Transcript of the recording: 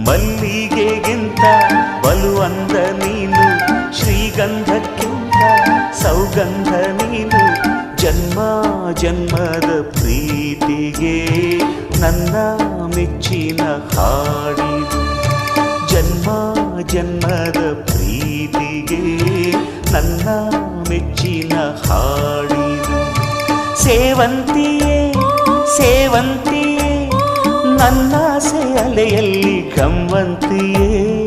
ಮಲ್ಲಿಗೆಗಿಂತ ಬಲುವಂದ ನೀನು, ಶ್ರೀಗಂಧಕ್ಕಿಂತ ಸೌಗಂಧ ನೀನು. ಜನ್ಮ ಜನ್ಮದ ಪ್ರೀತಿಗೆ ನನ್ನ ಮೆಚ್ಚಿನ ಹಾಡಿದು. ಜನ್ಮ ಜನ್ಮದ ಪ್ರೀತಿಗೆ ನನ್ನ ಮೆಚ್ಚಿನ ಹಾಡಿದು. ಸೇವಂತಿಯೇ ಸೇವಂತಿಯೇ ನನ್ನಾಸೆ ಅಲೆಯಲ್ಲಿ ಗಮ್ಮಂತಿಯೇ.